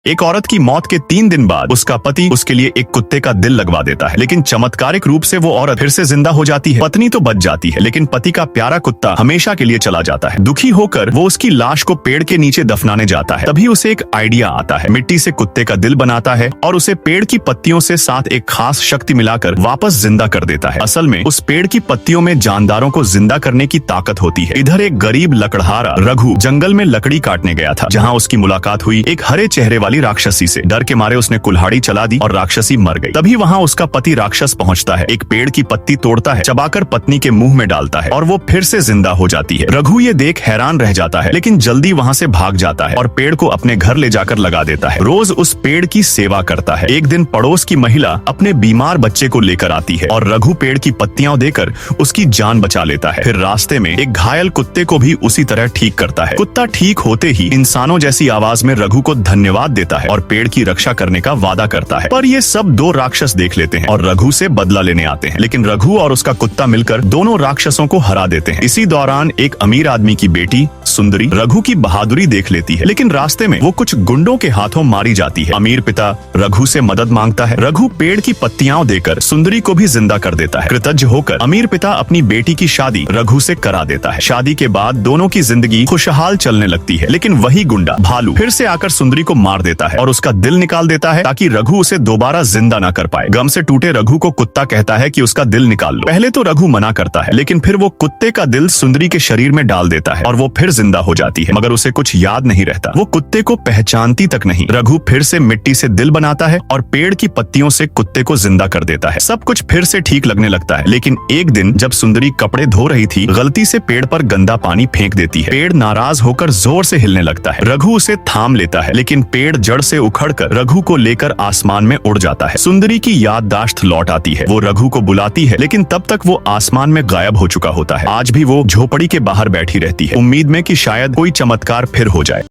एक औरत की मौत के 3 दिन बाद उसका पति उसके लिए एक कुत्ते का दिल लगवा देता है, लेकिन चमत्कारिक रूप से वो औरत फिर से जिंदा हो जाती है। पत्नी तो बच जाती है, लेकिन पति का प्यारा कुत्ता हमेशा के लिए चला जाता है। दुखी होकर वो उसकी लाश को पेड़ के नीचे दफनाने जाता है। तभी उसे एक आइडिया आता है। मिट्टी से कुत्ते का दिल बनाता है और उसे पेड़ की पत्तियों से साथ एक खास शक्ति मिलाकर वापस जिंदा कर देता है। असल में उस पेड़ की पत्तियों में जानदारों को जिंदा करने की ताकत होती है। इधर एक गरीब लकड़हारा रघु जंगल में लकड़ी काटने गया था, जहाँ उसकी मुलाकात हुई एक हरे चेहरे वाली राक्षसी से। डर के मारे उसने कुल्हाड़ी चला दी और राक्षसी मर गई। तभी वहाँ उसका पति राक्षस पहुँचता है, एक पेड़ की पत्ती तोड़ता है, चबाकर पत्नी के मुंह में डालता है और वो फिर से जिंदा हो जाती है। रघु ये देख हैरान रह जाता है, लेकिन जल्दी वहाँ से भाग जाता है और पेड़ को अपने घर ले जाकर लगा देता है। रोज उस पेड़ की सेवा करता है। एक दिन पड़ोस की महिला अपने बीमार बच्चे को लेकर आती है और रघु पेड़ की पत्तियां देकर उसकी जान बचा लेता है। फिर रास्ते में एक घायल कुत्ते को भी उसी तरह ठीक करता है। कुत्ता ठीक होते ही इंसानों जैसी आवाज में रघु को धन्यवाद देता है और पेड़ की रक्षा करने का वादा करता है। पर ये सब 2 राक्षस देख लेते हैं और रघु से बदला लेने आते हैं, लेकिन रघु और उसका कुत्ता मिलकर दोनों राक्षसों को हरा देते हैं। इसी दौरान एक अमीर आदमी की बेटी सुंदरी रघु की बहादुरी देख लेती है, लेकिन रास्ते में वो कुछ गुंडों के हाथों मारी जाती है। अमीर पिता रघु से मदद मांगता है। रघु पेड़ की पत्तियां देकर सुंदरी को भी जिंदा कर देता है। कृतज्ञ होकर अमीर पिता अपनी बेटी की शादी रघु से करा देता है। शादी के बाद दोनों की जिंदगी खुशहाल चलने लगती है, लेकिन वही गुंडा भालू फिर से आकर सुंदरी को मार देता है और उसका दिल निकाल देता है ताकि रघु उसे दोबारा जिंदा न कर पाए। गम से टूटे रघु को कुत्ता कहता है कि उसका दिल निकाल लो। पहले तो रघु मना करता है, लेकिन फिर वो कुत्ते का दिल सुंदरी के शरीर में डाल देता है और वो फिर जिंदा हो जाती है, मगर उसे कुछ याद नहीं रहता। वो कुत्ते को पहचानती तक नहीं। रघु फिर से मिट्टी से दिल बनाता है और पेड़ की पत्तियों से कुत्ते को जिंदा कर देता है। सब कुछ फिर से ठीक लगने लगता है, लेकिन एक दिन जब सुंदरी कपड़े धो रही थी, गलती से पेड़ पर गंदा पानी फेंक देती है। पेड़ नाराज होकर जोर से हिलने लगता है। रघु उसे थाम लेता है, लेकिन पेड़ जड़ से उखड़कर रघु को लेकर आसमान में उड़ जाता है। सुंदरी की याददाश्त लौट आती है। वो रघु को बुलाती है, लेकिन तब तक वो आसमान में गायब हो चुका होता है। आज भी वो झोपड़ी के बाहर बैठी रहती है, उम्मीद में कि शायद कोई चमत्कार फिर हो जाए।